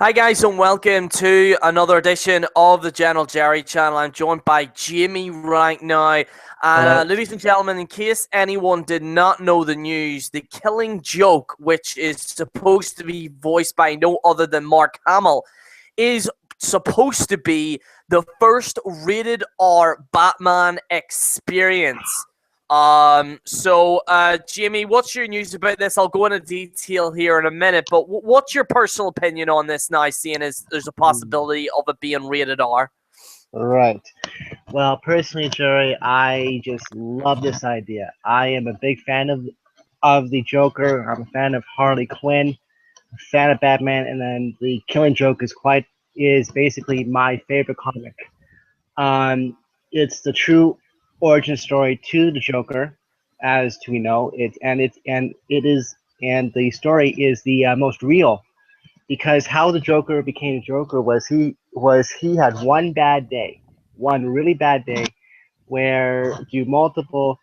Hi guys and welcome to another edition of the General Jerry channel. I'm joined by Jamie right now. And Hello. ladies and gentlemen, in case anyone did not know the news, The Killing Joke, which is supposed to be voiced by no other than Mark Hamill, is supposed to be the first rated R Batman experience. Jamie, what's your news about this? I'll go into detail here in a minute, but what's your personal opinion on this now, seeing as there's a possibility of it being rated R? Right. Well, personally, Jerry, I just love this idea. I am a big fan of the Joker. I'm a fan of Harley Quinn, a fan of Batman, and then the Killing Joke is basically my favorite comic. It's the true origin story to the Joker, as we know. The story is the most real because how the Joker became the Joker was he had one bad day, one really bad day, where due multiple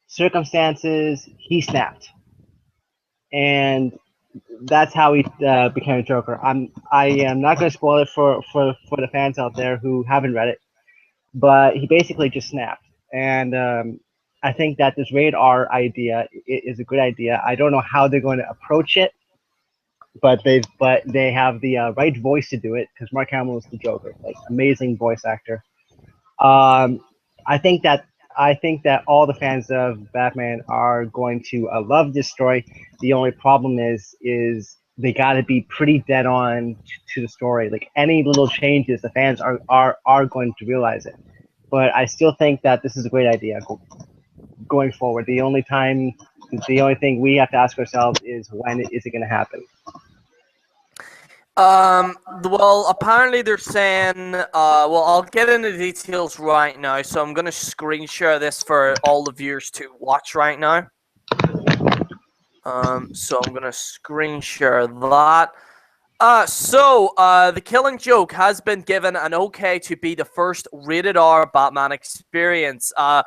circumstances he snapped, and that's how he became a Joker. I am not going to spoil it for the fans out there who haven't read it, but he basically just snapped, and I think that this rated R idea is a good idea. I don't know how they're going to approach it, but they have the right voice to do it because Mark Hamill is the Joker, like amazing voice actor. Um, I think that I think that all the fans of Batman are going to love this story. The only problem is they got to be pretty dead on to the story. Like any little changes, the fans are going to realize it. But I still think that this is a great idea going forward. The only thing we have to ask ourselves is when is it going to happen? Well, apparently they're saying, well, I'll get into the details right now, so I'm going to screen share this for all the viewers to watch right now. So I'm going to screen share that. The Killing Joke has been given an okay to be the first rated R Batman experience. As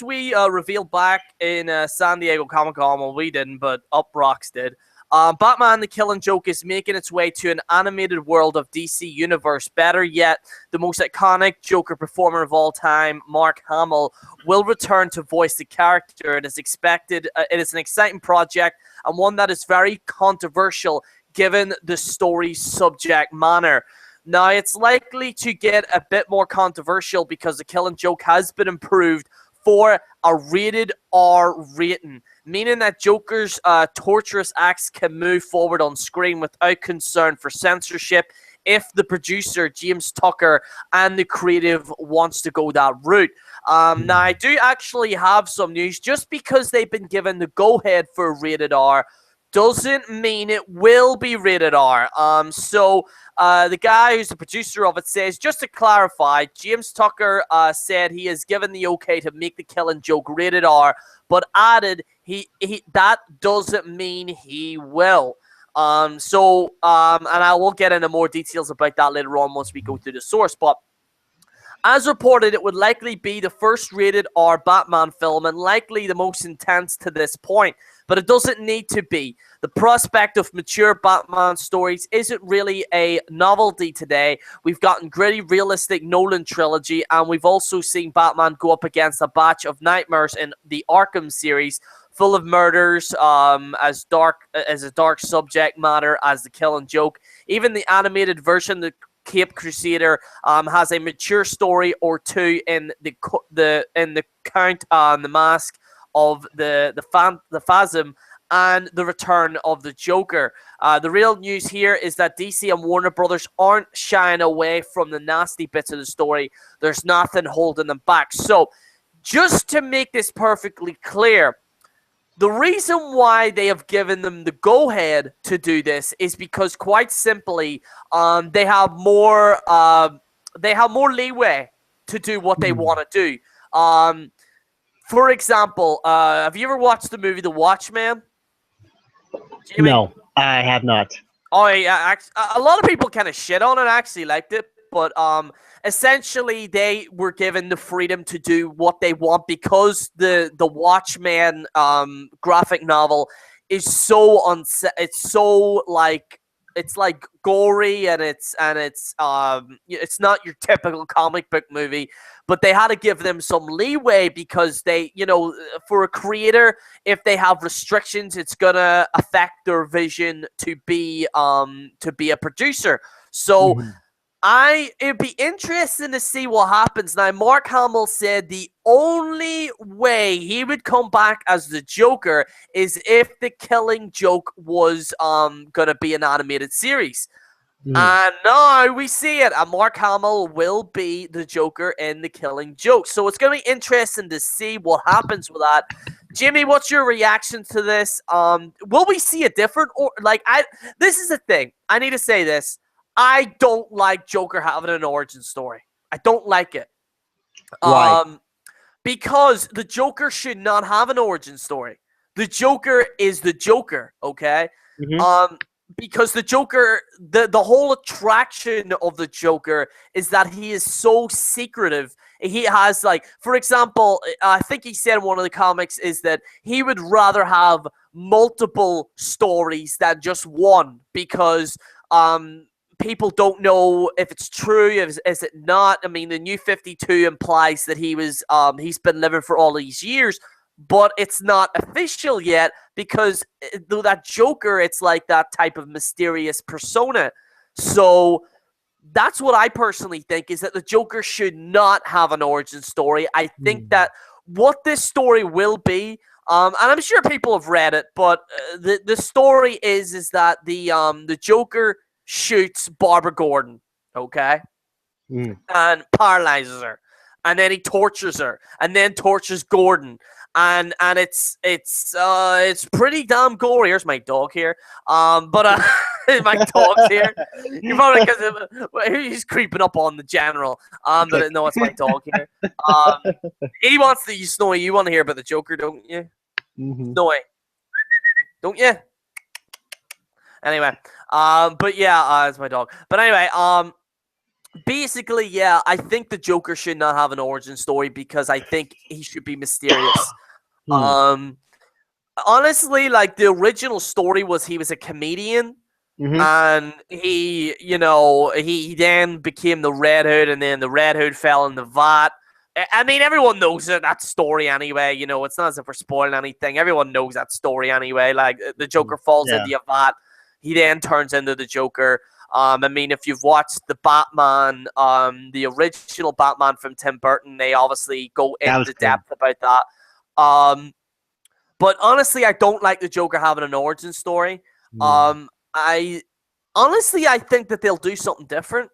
we revealed back in San Diego Comic-Con, well, we didn't, but Uproxx did. Batman the Killing Joke is making its way to an animated world of DC Universe. Better yet, the most iconic Joker performer of all time, Mark Hamill, will return to voice the character. It is expected. It is an exciting project and one that is very controversial given the story's subject matter. Now, it's likely to get a bit more controversial because The Killing Joke has been improved for a rated R rating, meaning that Joker's torturous acts can move forward on screen without concern for censorship if the producer, James Tucker, and the creative wants to go that route. Now, I do actually have some news. Just because they've been given the go-ahead for rated R doesn't mean it will be rated R. The guy who's the producer of it says, just to clarify, James Tucker said he has given the okay to make The Killing Joke rated R, but added that doesn't mean he will. And I will get into more details about that later on once we go through the source, but as reported, it would likely be the first rated R Batman film and likely the most intense to this point, but it doesn't need to be. The prospect of mature Batman stories isn't really a novelty today. We've gotten gritty, realistic Nolan trilogy, and we've also seen Batman go up against a batch of nightmares in the Arkham series, full of murders, as a dark subject matter as The Killing Joke. Even the animated version, the Cape Crusader, has a mature story or two in the Count the Mask of the Phasm and the Return of the Joker. The real news here is that DC and Warner Brothers aren't shying away from the nasty bits of the story. There's nothing holding them back. So, just to make this perfectly clear, the reason why they have given them the go-ahead to do this is because, quite simply, they have more leeway to do what they want to do. For example, have you ever watched the movie The Watchmen? Jimmy? No, I have not. Oh, yeah, a lot of people kind of shit on it. I actually liked it, but essentially they were given the freedom to do what they want because the Watchmen graphic novel is so it's so like it's like gory, and it's it's not your typical comic book movie, but they had to give them some leeway because they, for a creator, if they have restrictions, it's gonna affect their vision to be a producer. So Mhm. it'd be interesting to see what happens. Now, Mark Hamill said the only way he would come back as the Joker is if the Killing Joke was gonna be an animated series. Mhm. And now we see it, and Mark Hamill will be the Joker in the Killing Joke. So it's gonna be interesting to see what happens with that. Jimmy, what's your reaction to this? Will we see a different, or like I? This is the thing. I need to say this. I don't like Joker having an origin story. I don't like it. Why? Because the Joker should not have an origin story. The Joker is the Joker, okay? Mhm. Um, because the Joker, the whole attraction of the Joker is that he is so secretive. He has, like, for example, I think he said in one of the comics is that he would rather have multiple stories than just one, because people don't know if it's true, is it not. I mean, the New 52 implies that he's been living for all these years, but it's not official yet because though that Joker, it's like that type of mysterious persona. So that's what I personally think, is that the Joker should not have an origin story. I think Mhm. that what this story will be, and I'm sure people have read it, but the story is that the Joker shoots Barbara Gordon, okay, Mhm. and paralyzes her, and then he tortures her, and then tortures Gordon, and it's pretty damn gory. Here's my dog here, but my dog's here. You probably, because he's creeping up on the general. It's like, But no, it's my dog here. Um, he wants to. Snowy, you want to hear about the Joker, don't you? mhm. Snowy, don't you? Anyway, but yeah, it's my dog. But anyway, basically, yeah, I think the Joker should not have an origin story because I think he should be mysterious. Hmm. Um, honestly, like, the original story was he was a comedian, Mhm. and he then became the Red Hood, and then the Red Hood fell in the vat. I mean, everyone knows that story anyway. It's not as if we're spoiling anything. Everyone knows that story anyway. Like, the Joker falls Yeah. into a vat, he then turns into the Joker. I mean, if you've watched the Batman, the original Batman from Tim Burton, they obviously go That was into good. depth about that. But honestly, I don't like the Joker having an origin story. Hmm. I honestly, I think that they'll do something different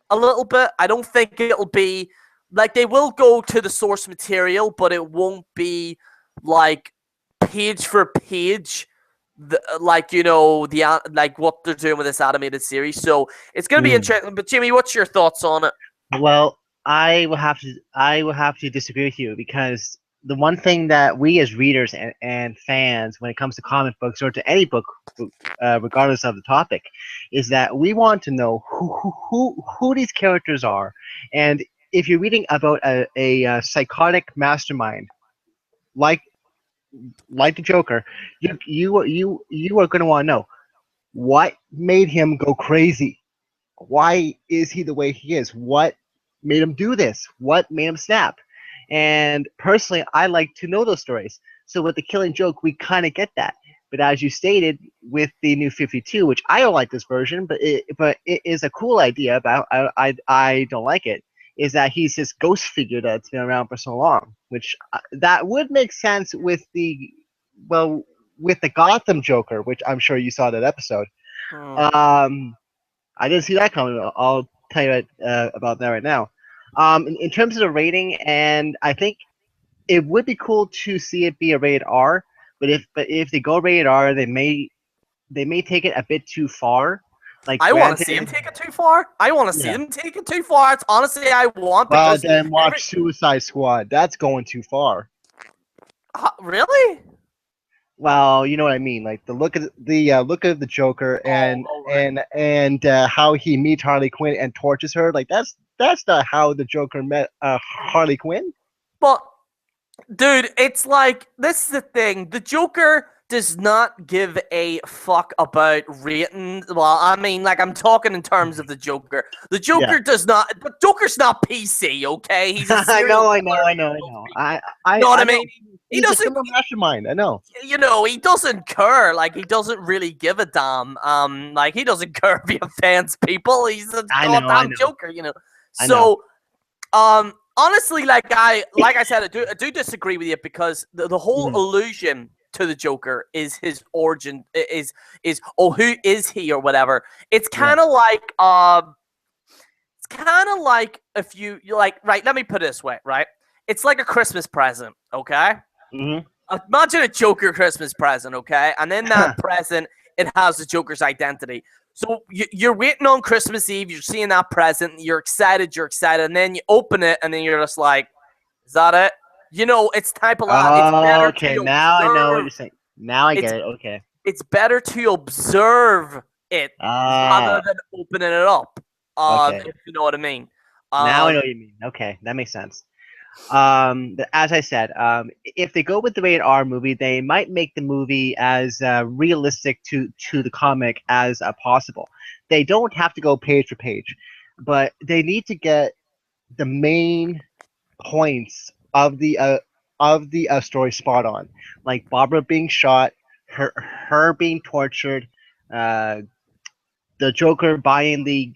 a little bit. I don't think it'll be like, they will go to the source material, but it won't be like page for page, like what they're doing with this animated series. So it's gonna be Hmm. interesting. But Jimmy, what's your thoughts on it? Well, I will have to disagree with you because the one thing that we as readers and fans, when it comes to comic books or to any book, regardless of the topic, is that we want to know who these characters are, and if you're reading about a psychotic mastermind like the Joker, you are going to want to know what made him go crazy. Why is he the way he is? What made him do this? What made him snap? And personally, I like to know those stories. So with the Killing Joke, we kind of get that. But as you stated, with the New 52, which I don't like this version, but it is a cool idea. But I don't like it. Is that he's this ghost figure that's been around for so long, which that would make sense with well with the Gotham Joker, which I'm sure you saw that episode. Hmm. Um, I didn't see that coming. I'll tell you about that right now. In terms of the rating, and I think it would be cool to see it be a rated R. But if they go rated R, they may take it a bit too far. Like, I want to see him granted, take it too far. I want to see yeah. him take it too far. It's honestly I want, Well, because then every watch Suicide Squad. That's going too far. really. Well, you know what I mean. Like the look of the Joker Oh, and all right. how he meets Harley Quinn and tortures her. Like that's not how the Joker met Harley Quinn. But dude, it's like, this is the thing. The Joker does not give a fuck about rating. Well, I mean, like, I'm talking in terms of the Joker. The Joker does not. The Joker's not PC, okay? He's a I know, serial I know, killer. I know, I know. You know what I know. mean? He He's a doesn't. criminal mastermind. I know. You know, he doesn't care. Like, he doesn't really give a damn. Like, he doesn't care if he offends people. He's a I goddamn know. Joker, you know. I know. So, honestly, like I said, I do disagree with you because the whole Mhm. illusion to the Joker is his origin is oh, who is he or whatever. It's kind of like if you like, right, let me put it this way, right? It's like a Christmas present, okay? Mhm. Imagine a Joker Christmas present, okay? And in that present, it has the Joker's identity. So you're waiting on Christmas Eve, you're seeing that present, you're excited, and then you open it, and then you're just like, is that it? You know, it's type of lot. It's Oh, better okay. to Now I know what observe. you're saying. Now I It's get it. Okay. it's better to observe it rather Ah, than opening it up. okay. If you know what I mean. Now I know Um, what you mean. Okay, that makes sense. As I said, if they go with the rated R movie, they might make the movie as realistic to the comic as possible. They don't have to go page for page, but they need to get the main points of the story spot on, like Barbara being shot, her being tortured, uh, the Joker buying the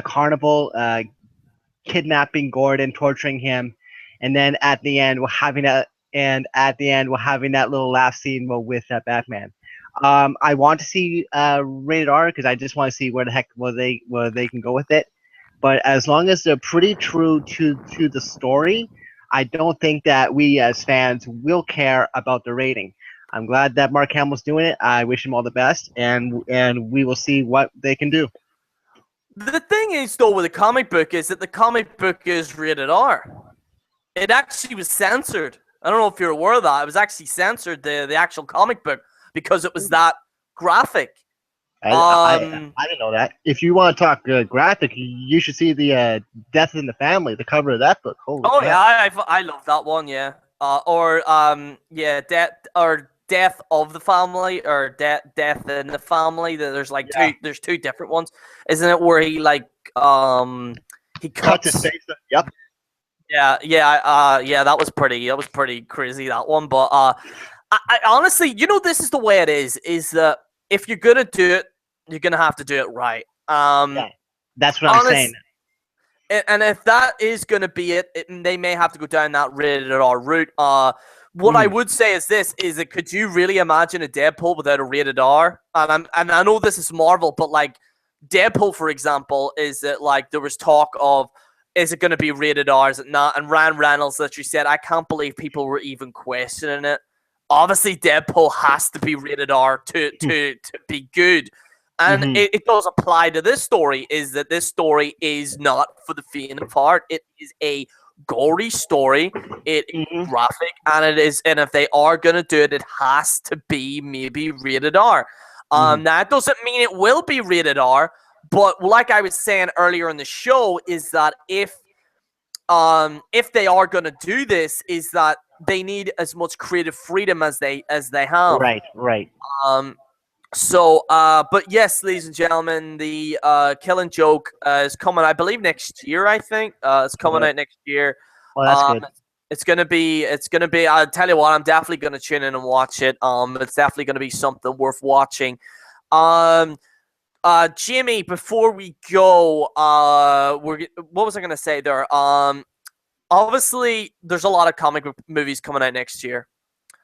carnival, kidnapping Gordon, torturing him, and then at the end we're having that little last scene with Batman. I want to see rated R because I just want to see where the heck where they can go with it. But as long as they're pretty true to the story, I don't think that we as fans will care about the rating. I'm glad that Mark Hamill's doing it. I wish him all the best, and we will see what they can do. the thing is, though, with the comic book is that the comic book is rated R. It actually was censored. I don't know if you're aware of that. It was actually censored, the actual comic book, because it was that graphic. I didn't know that. If you want to talk graphic, you should see the Death in the Family, the cover of that book. Holy Oh yeah, crap! I love that one. Yeah. Yeah, death of the family or death in the family. There's like Yeah, there's two different ones, isn't it? Where he like he cut his cuts. face. Yep. Yeah, that was pretty crazy, that one. But I honestly, you know, this is the way it is that if you're gonna do it, you're gonna have to do it right. Yeah, that's what I'm Honest, saying. and if that is gonna be they may have to go down that rated R route. What I Mhm. would say is this: is that could you really imagine a Deadpool without a rated R? And I know this is Marvel, but like Deadpool, for example, is that like there was talk of, is it going to be rated R? Is it not? And Ryan Reynolds literally said, I can't believe people were even questioning it. Obviously, Deadpool has to be rated R to be good. And Mhm. it does apply to this story, is that this story is not for the faint of heart. It is a gory story. It is Mhm. graphic, and if they are going to do it, it has to be maybe rated R. Mhm. Now, that doesn't mean it will be rated R, but like I was saying earlier in the show, is that if they are going to do this, is that they need as much creative freedom as they have. Right. Right. Um, but yes, ladies and gentlemen, the Killing Joke is coming, I believe, next year. I think it's coming out next year. Well, that's Um, good. it's gonna be. I'll tell you what. I'm definitely gonna tune in and watch it. It's definitely gonna be something worth watching. Um, Jimmy, before we go, what was I gonna say there? Obviously, there's a lot of comic book movies coming out next year.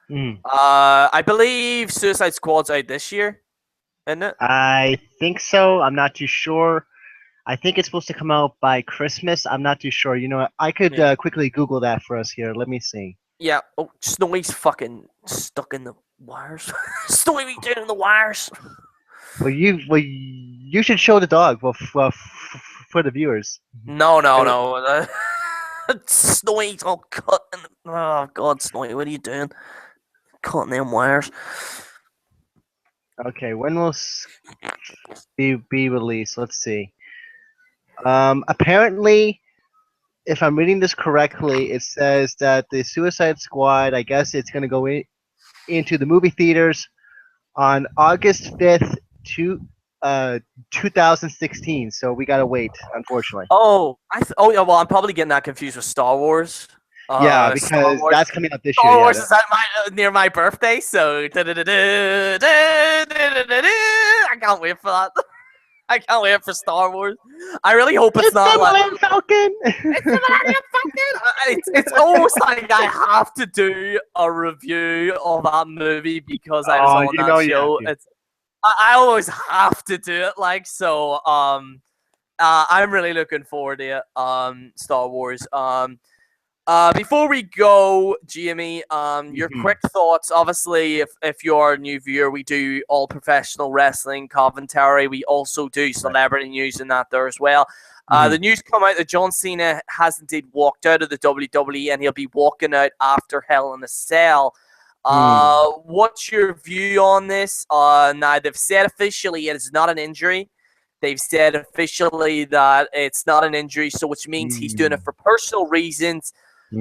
Mhm. I believe Suicide Squad's out this year, isn't it? I think so. I'm not too sure. I think it's supposed to come out by Christmas. I'm not too sure. You know what? I could Yeah. quickly Google that for us here. Let me see. Yeah. Oh, Snowy's fucking stuck in the wires. Snowy, we doing the wires. You should show the dog. For the viewers. No, no, no. Snowy's all cut. Oh God, Snowy, what are you doing? Cutting them wires. Okay, when will be released? Let's see. Apparently, if I'm reading this correctly, it says that the Suicide Squad. I guess it's gonna go into the movie theaters on August 5th, 2016. So we gotta wait, unfortunately. Oh, oh yeah. Well, I'm probably getting that confused with Star Wars. Yeah, Star because Wars. that's coming out this year. Star Yeah, Wars is at near my birthday, so I can't wait for that. I can't wait for Star Wars. I really hope it's not the like Millennium Falcon. it's the Millennium Falcon. It's almost like I have to do a review of that movie because I was Oh, on you that know you have show. to. I always have to do it, like so. I'm really looking forward to it. Star Wars. Before we go, Jamie, your quick thoughts. Obviously, if you're a new viewer, we do all professional wrestling commentary. We also do celebrity news and that there as well. The news come out that John Cena has indeed walked out of the WWE and he'll be walking out after Hell in a Cell. What's your view on this? Now, they've said officially it is not an injury. They've said officially that it's not an injury, so which means he's doing it for personal reasons.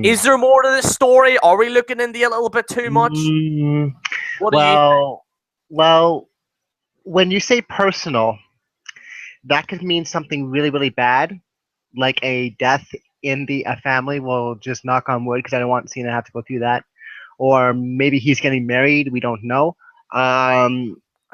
Is there more to this story? Are we looking into it a little bit too much? What do you think? Well, when you say personal, that could mean something really, really bad, like a death in a family. We'll just knock on wood because I don't want Cena to have to go through that. Or maybe he's getting married. We don't know. I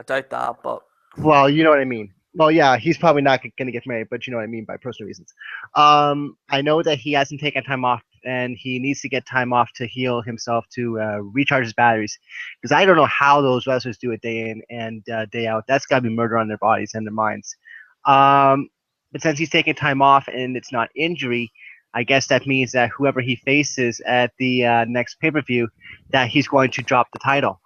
doubt that, but well, you know what I mean. Well, yeah, he's probably not going to get married, but you know what I mean by personal reasons. I know that he hasn't taken time off, and he needs to get time off to heal himself, to recharge his batteries. Because I don't know how those wrestlers do it day in and day out. That's got to be murder on their bodies and their minds. But since he's taking time off and it's not injury, I guess that means that whoever he faces at the next pay-per-view, that he's going to drop the title.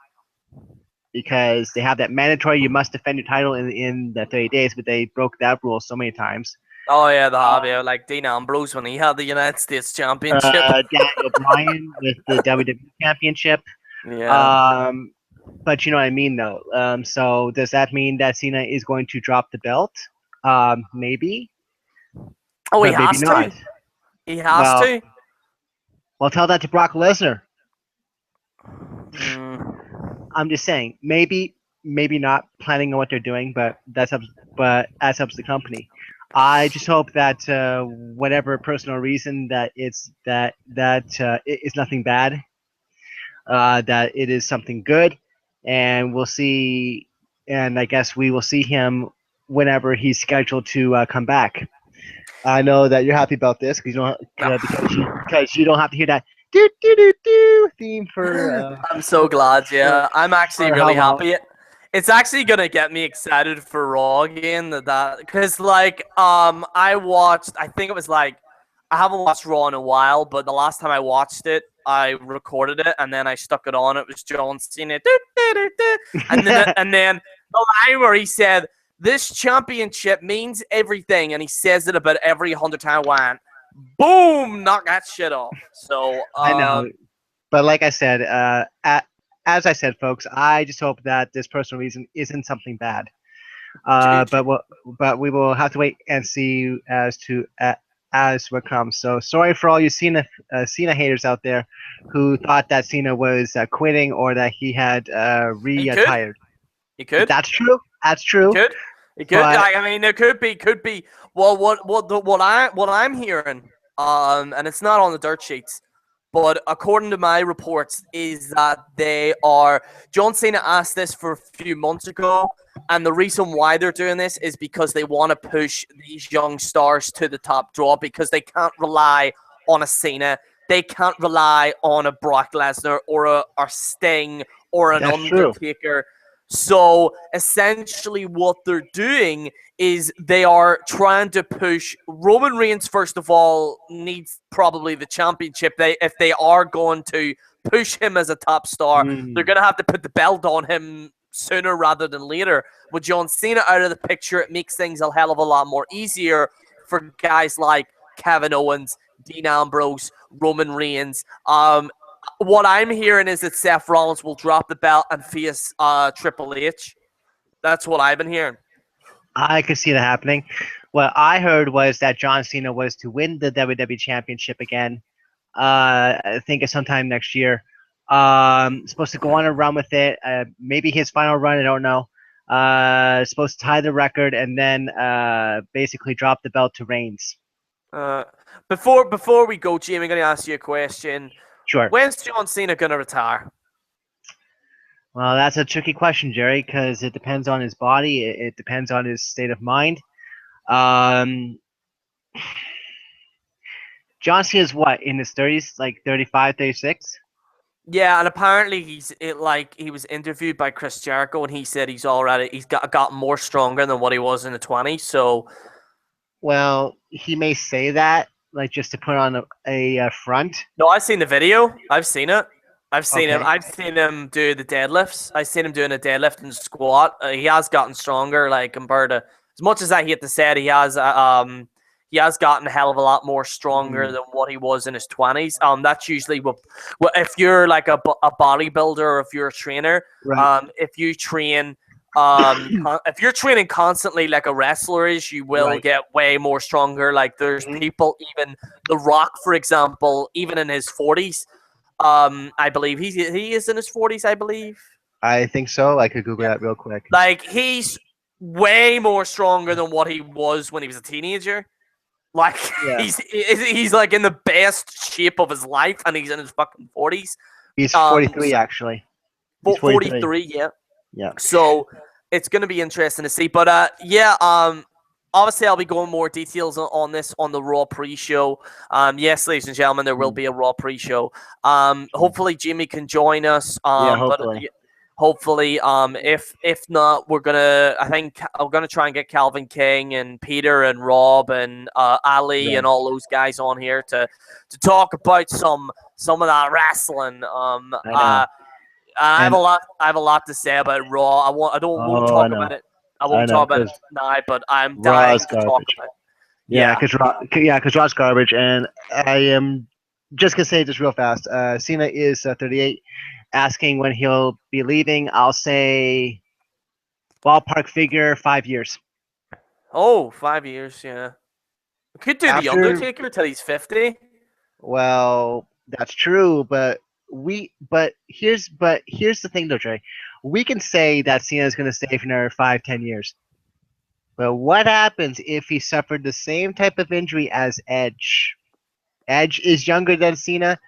Because they have that mandatory, you must defend your title in the 30 days, but they broke that rule so many times. Oh, yeah, they have, yeah. Like Dean Ambrose when he had the United States Championship. Daniel Bryan with the WWE Championship. Yeah. But you know what I mean, though. So does that mean that Cena is going to drop the belt? Maybe. Oh, he but has maybe not. to? He has to? Well, tell that to Brock Lesnar. I'm just saying, maybe not planning on what they're doing, but that's up to the company. I just hope that whatever personal reason that it's that it is nothing bad, that it is something good, and we'll see. And I guess we will see him whenever he's scheduled to come back. I know that you're happy about this because you don't have to hear that do theme for. I'm so glad. Yeah, I'm actually really happy. It's actually gonna get me excited for Raw again. Because I watched. I think it was I haven't watched Raw in a while, but the last time I watched it, I recorded it and then I stuck it on. It was John Cena, and then the line where he said, "This championship means everything," and he says it about every 100 times. Boom! Knock that shit off. So I know, but like I said, as I said, folks, I just hope that this personal reason isn't something bad. But we will have to wait and see as what comes. So sorry for all you Cena haters out there who thought that Cena was quitting or that he had retired. He could. That's true. That's true. It could. I mean, it could be. Well, what I'm hearing, and it's not on the dirt sheets, but according to my reports, is that John Cena asked this for a few months ago, and the reason why they're doing this is because they want to push these young stars to the top draw because they can't rely on a Cena, they can't rely on a Brock Lesnar or a Sting or an Undertaker. So essentially what they're doing is they are trying to push Roman Reigns. First of all, needs probably the championship. If they are going to push him as a top star, they're going to have to put the belt on him sooner rather than later. With John Cena out of the picture, it makes things a hell of a lot more easier for guys like Kevin Owens, Dean Ambrose, Roman Reigns. What I'm hearing is that Seth Rollins will drop the belt and face Triple H. That's what I've been hearing. I could see that happening. What I heard was that John Cena was to win the WWE Championship again. I think it's sometime next year. Supposed to go on a run with it. Maybe his final run. I don't know. Supposed to tie the record and then basically drop the belt to Reigns. Before we go, Jimmy, I'm going to ask you a question. Sure. When's John Cena going to retire? Well, that's a tricky question, Jerry, because it depends on his body. It depends on his state of mind. John Cena's what, in his 30s, like 35, 36? Yeah, and apparently he was interviewed by Chris Jericho, and he said he's got more stronger than what he was in the 20s. So, well, he may say that, like, just to put on a front. No, I've seen the video. I've seen it. I've seen him. Okay. I've seen him do the deadlifts. I've seen him doing a deadlift and squat. He has gotten stronger, like compared to as much as I hate to say it, he has gotten a hell of a lot more stronger than what he was in his 20s. That's usually what if you're like a bodybuilder or if you're a trainer, Right. if you train. If you're training constantly like a wrestler is, you will Right. get way more stronger. Like there's people, even The Rock, for example, even in his 40s. I believe he is in his 40s. I believe. I think so. I could Google that real quick. Like he's way more stronger than what he was when he was a teenager. Like Yeah. he's like in the best shape of his life, and he's in his fucking 40s. He's 43, actually. He's 43, yeah. Yeah. So it's going to be interesting to see. But obviously I'll be going more details on this on the Raw pre-show. Yes, ladies and gentlemen, there will be a Raw pre-show. Hopefully Jimmy can join us. Hopefully. But hopefully, if not, I think I'm gonna try and get Calvin King and Peter and Rob and Ali and all those guys on here to talk about some of that wrestling. I have a lot to say about Raw. I won't talk about it. I won't talk about it tonight, but I'm dying to talk about it. Yeah, because Raw's garbage, and I am just gonna say just real fast. Cena is 38. Asking when he'll be leaving, I'll say ballpark figure 5 years. Oh, 5 years, yeah. We could do the Undertaker till he's 50. Well, that's true, but here's the thing though, Trey. We can say that Cena is going to stay for another 5-10 years. But what happens if he suffered the same type of injury as Edge? Edge is younger than Cena,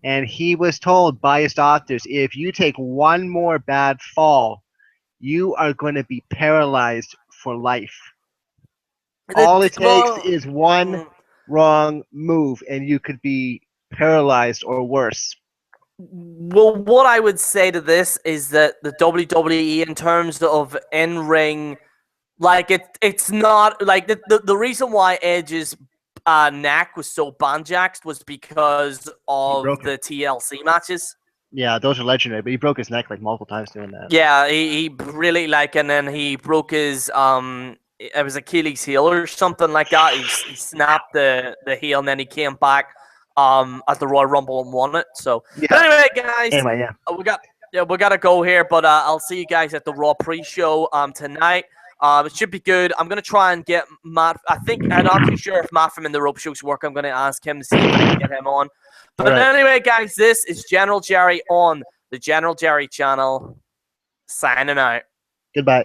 and he was told by his doctors, if you take one more bad fall, you are going to be paralyzed for life. All it takes is one wrong move, and you could be paralyzed or worse. Well, what I would say to this is that the WWE, in terms of in-ring, like it's not like the reason why Edge's neck was so banjaxed was because of the TLC matches. Yeah, those are legendary, but he broke his neck like multiple times doing that. Yeah, he really and then he broke his it was Achilles heel or something like that. He snapped the heel, and then he came back at the Royal Rumble and won it. So but anyway, guys, we got to go here, but I'll see you guys at the Raw pre-show tonight. It should be good. I'm gonna try and get Matt. I'm not too sure if Matt from In the Rope Show's work. I'm gonna ask him to see if I can get him on. But anyway, guys, this is General Jerry on the General Jerry channel. Signing out. Goodbye.